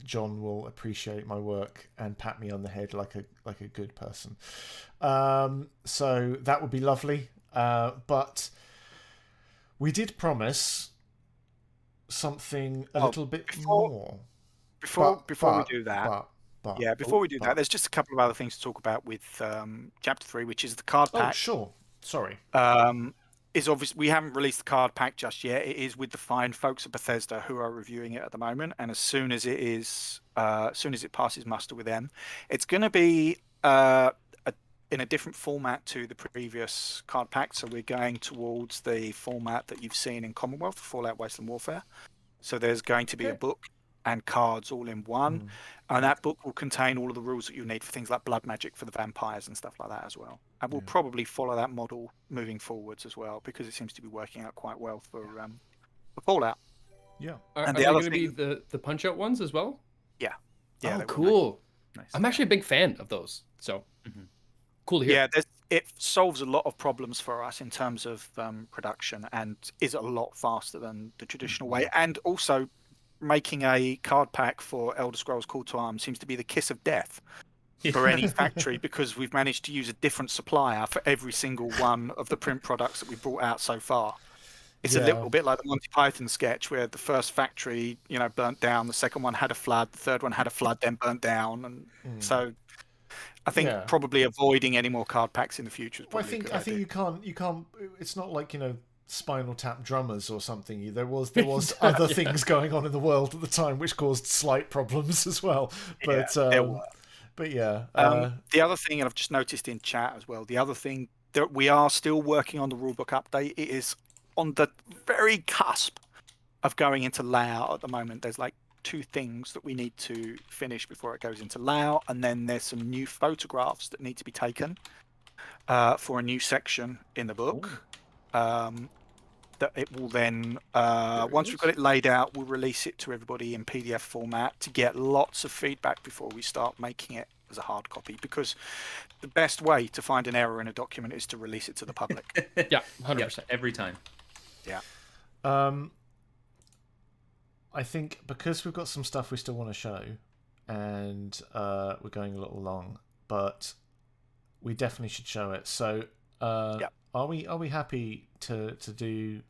John will appreciate my work and pat me on the head like a good person. So that would be lovely. But we did promise something a little bit more. Before we do that, But Yeah, before we do that, there's just a couple of other things to talk about with Chapter 3, which is the card pack. sure. Sorry. Is obvious. We haven't released the card pack just yet. It is with the fine folks at Bethesda who are reviewing it at the moment, and as soon as it passes muster with them, it's going to be in a different format to the previous card pack. So we're going towards the format that you've seen in Commonwealth, Fallout Wasteland Warfare. So there's going to be a book and cards all in one, and that book will contain all of the rules that you need for things like blood magic for the vampires and stuff like that as well. And we'll probably follow that model moving forwards as well, because it seems to be working out quite well for Fallout. Yeah. Are they going to be the punch out ones as well? Yeah. Oh, cool. Nice. I'm actually a big fan of those. So cool to hear. Yeah, it solves a lot of problems for us in terms of production, and is a lot faster than the traditional way. And also, making a card pack for Elder Scrolls Call to Arms seems to be the kiss of death for any factory, because we've managed to use a different supplier for every single one of the print products that we've brought out so far. It's a little bit like the Monty Python sketch, where the first factory, burnt down, the second one had a flood, the third one had a flood, then burnt down, and so I think probably avoiding any more card packs in the future is probably a good idea. I think you can't. It's not like Spinal Tap drummers or something. There was other things going on in the world at the time which caused slight problems as well. But there were. The other thing, and I've just noticed in chat as well, the other thing that we are still working on the rulebook update. It is on the very cusp of going into layout at the moment. There's like 2 things that we need to finish before it goes into layout, and then there's some new photographs that need to be taken for a new section in the book. That it will then, once we've got it laid out, we'll release it to everybody in PDF format to get lots of feedback before we start making it as a hard copy, because the best way to find an error in a document is to release it to the public. Yeah, 100%. Every time. Yeah. I think because we've got some stuff we still want to show, and we're going a little long, but we definitely should show it. So, are we happy to do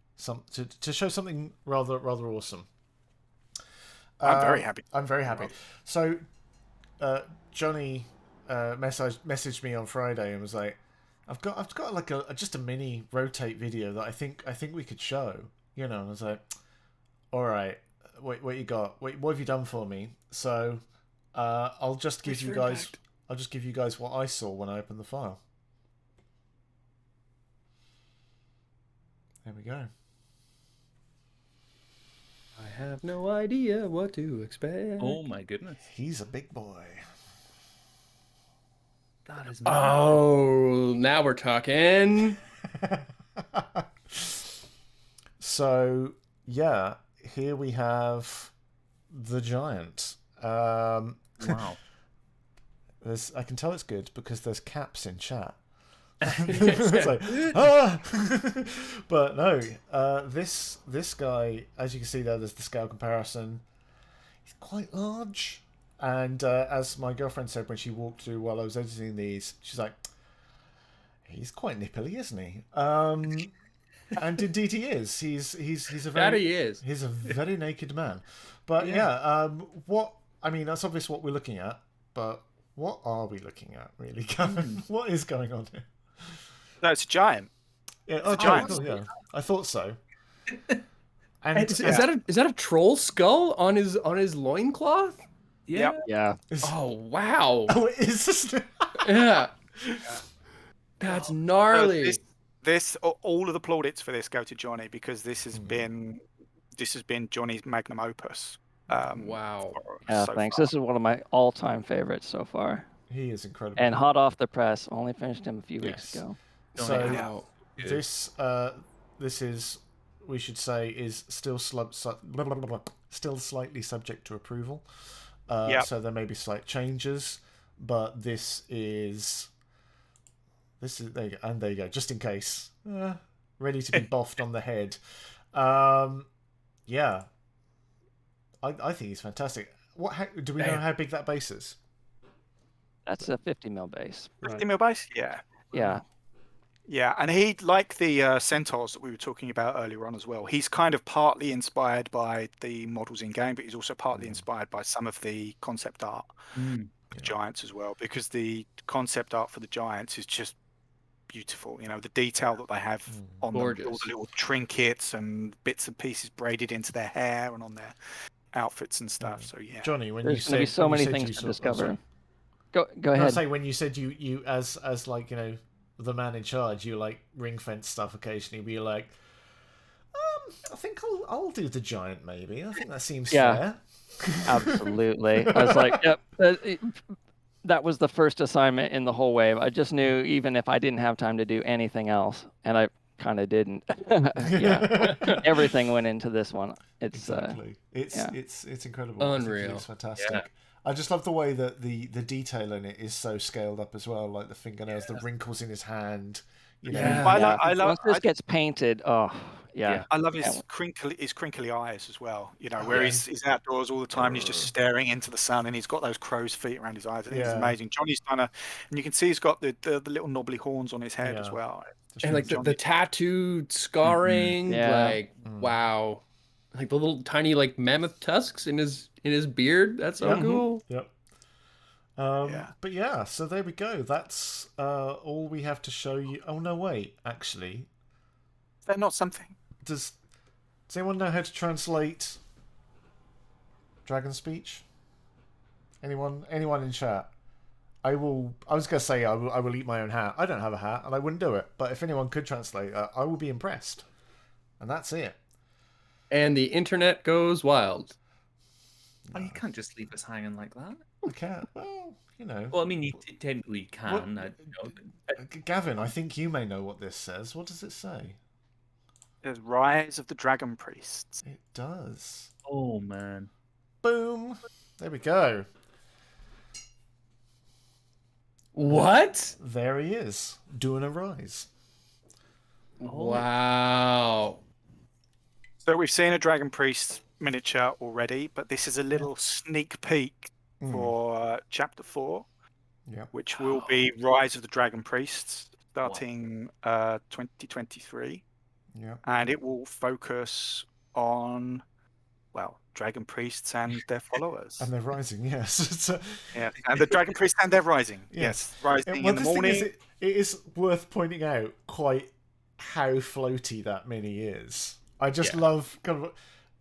to show something rather awesome? I'm very happy. I'm very happy. So, Johnny messaged me on Friday and was like, "I've got like just a mini rotate video that I think we could show." And I was like, "All right, what you got? What have you done for me?" So, I'll just give you guys what I saw when I opened the file. There we go. I have no idea what to expect. Oh my goodness. He's a big boy. That is Oh, now we're talking. So, yeah, here we have the giant. Wow. I can tell it's good because there's caps in chat. It's like, ah! But no, this guy, as you can see there's the scale comparison. He's quite large, and as my girlfriend said when she walked through while I was editing these, she's like, he's quite nipply, isn't he? And indeed he is. He's a very naked man. But that's obvious what we're looking at. But what are we looking at, really, Gavin? What is going on here? No, it's a giant. Yeah, it's a giant. Cool, yeah, I thought so. And is that a troll skull on his loincloth? Yeah. Yeah. Oh wow. Oh, it is this? Yeah. That's gnarly. This all of the plaudits for this go to Johnny, because this has been Johnny's magnum opus. Wow. Yeah, so thanks. far. This is one of my all-time favorites so far. He is incredible. And hot off the press. Only finished him a few weeks ago. So this is, we should say, is still still slightly subject to approval. So there may be slight changes, but this is there you go, and there you go, just in case, ready to be boffed on the head. Yeah, I think he's fantastic. Do we know how big that base is? That's a 50 mil base. 50 mil base? Yeah. Yeah. Yeah, and he, like the centaurs that we were talking about earlier on as well, he's kind of partly inspired by the models in game, but he's also partly inspired by some of the concept art. the giants as well, because the concept art for the giants is just beautiful. You know, the detail that they have on them, all Gorgeous. the little trinkets and bits and pieces braided into their hair and on their outfits and stuff. So yeah, Johnny, when There's you going to be said so when you many said things you to saw- discover. sorry. Go No, I ahead. say when you said you as like, you know, the man in charge, you like ring fence stuff occasionally, but you're like, I think I'll do the giant maybe. I think that seems fair. Absolutely. I was like, yep. That was the first assignment in the whole wave. I just knew even if I didn't have time to do anything else, and I kind of didn't. Everything went into this one. It's Exactly. It's incredible. Unreal. I think it's fantastic. Yeah. I just love the way that the detail in it is so scaled up as well, like the fingernails, the wrinkles in his hand. You know, Once this gets painted, Yeah. I love his crinkly eyes as well. You know, where yeah. he's outdoors all the time, and he's just staring into the sun, and he's got those crow's feet around his eyes. I think it's Yeah. amazing. Johnny's done and you can see he's got the little knobbly horns on his head as Yeah. well. And like the tattooed scarring, Yeah. like wow, like the little tiny like mammoth tusks in his beard. That's so cool. Yep. But yeah, so there we go. That's all we have to show you. Oh no, wait. Actually, Is that not something? does anyone know how to translate dragon speech? Anyone in chat? I was gonna say I will eat my own hat. I don't have a hat, and I wouldn't do it. But if anyone could translate, I would be impressed. And that's it. And the internet goes wild. Oh, you can't just leave us hanging like that. I can't. Well, you know. Well, I mean, you technically can. Gavin, I think you may know what this says. What does it say? There's Rise of the Dragon Priests. It does. Oh man. Boom. There we go. What? There he is, doing a rise. Wow. So we've seen a Dragon Priest miniature already, but this is a little sneak peek for Chapter 4, which will be Rise of the Dragon Priests, starting 2023. Yeah. And it will focus on, well, Dragon Priests and their followers. And they're rising, yes. Yeah, and the Dragon Priests and they're rising. Yes, rising in the morning. Thing is, it is worth pointing out quite how floaty that mini is. I just love kind of.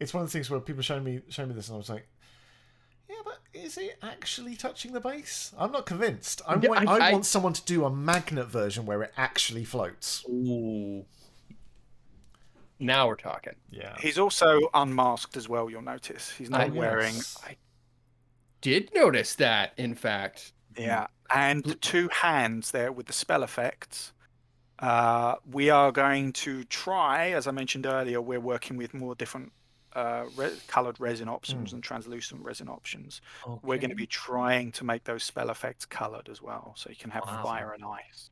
It's one of the things where people show me this, and I was like, "Yeah, but is it actually touching the base? I'm not convinced. I want someone to do a magnet version where it actually floats." Ooh. Now we're talking. Yeah. He's also unmasked as well. You'll notice he's not wearing. I did notice that, in fact. Yeah, and the two hands there with the spell effects. We are going to try, as I mentioned earlier, we're working with more different coloured resin options and translucent resin options. Okay. We're going to be trying to make those spell effects coloured as well, so you can have fire and ice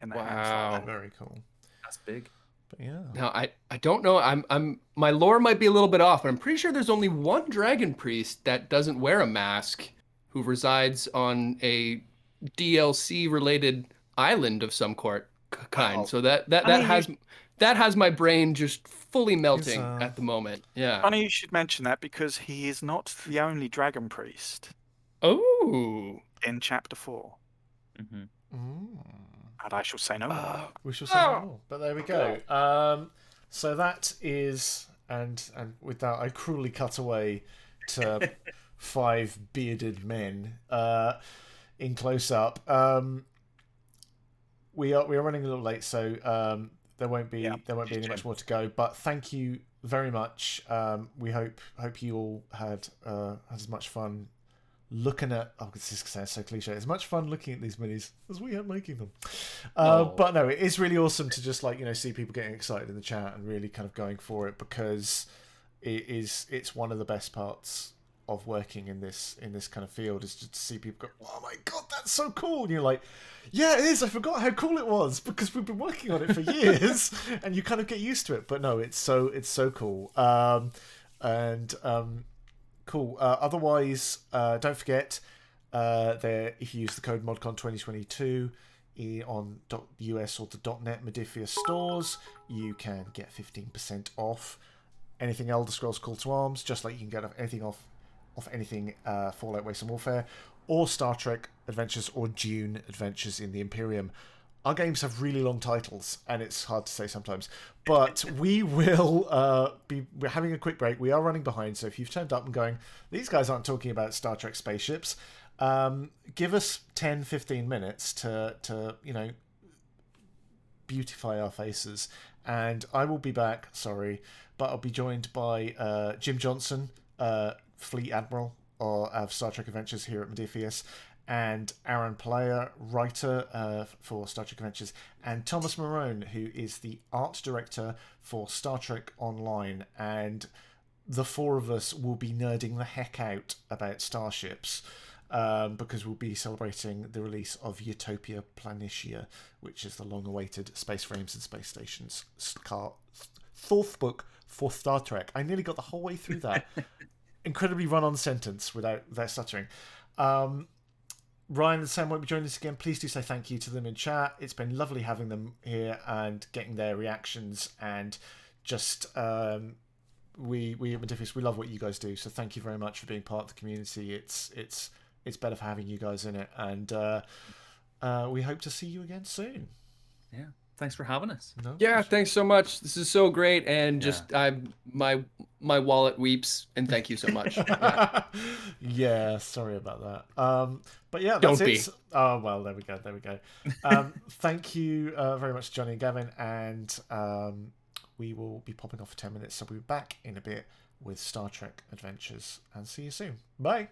in the hands. Like that. Very cool. That's big. But yeah. Now I don't know. I'm my lore might be a little bit off, but I'm pretty sure there's only one dragon priest that doesn't wear a mask, who resides on a DLC related island of some kind. Wow. So that has my brain just fully melting at the moment. Yeah. Funny you should mention that, because he is not the only dragon priest Oh. in Chapter 4. And I shall say no more. We shall say no more. But there we go. So that is, and with that, I cruelly cut away to 5 bearded men in close up. We are running a little late, so there won't be any much more to go. But thank you very much. We hope you all had as much fun looking at. Oh, this sounds so cliche. As much fun looking at these minis as we had making them. But no, it is really awesome to just see people getting excited in the chat and really kind of going for it, because it's one of the best parts of working in this kind of field, is just to see people go, "Oh my god, that's so cool!" And you're like, "Yeah, it is. I forgot how cool it was because we've been working on it for years," and you kind of get used to it. But no, it's so cool. Cool. Otherwise, don't forget, if you use the code ModCon 2022 on .us or the .net Modiphius stores, you can get 15% off anything Elder Scrolls Call to Arms, just like you can get anything off of anything Fallout Waste and Warfare, or Star Trek Adventures, or Dune Adventures in the Imperium. Our games have really long titles, and it's hard to say sometimes. But we will we're having a quick break. We are running behind, so if you've turned up and going, these guys aren't talking about Star Trek spaceships, give us 10, 15 minutes to beautify our faces. And I will be back, sorry, but I'll be joined by Jim Johnson, Fleet Admiral of Star Trek Adventures here at Modiphius, and Aaron Player, writer for Star Trek Adventures, and Thomas Marone, who is the art director for Star Trek Online. And the four of us will be nerding the heck out about starships, because we'll be celebrating the release of Utopia Planitia, which is the long-awaited Space Frames and Space Stations fourth book for Star Trek. I nearly got the whole way through that. Incredibly run-on sentence without stuttering. Ryan and Sam won't be joining us again. Please do say thank you to them in chat. It's been lovely having them here and getting their reactions, and just we at Modiphius, we love what you guys do. So thank you very much for being part of the community. It's better for having you guys in it, and we hope to see you again soon. Yeah, thanks for having us. No? Yeah, thanks so much. This is so great, and just my wallet weeps, and thank you so much. Yeah, sorry about that. But yeah, Don't that's be. it. Oh well, there we go. Thank you very much, Johnny and Gavin, and we will be popping off for 10 minutes, so we'll be back in a bit with Star Trek Adventures, and see you soon. Bye.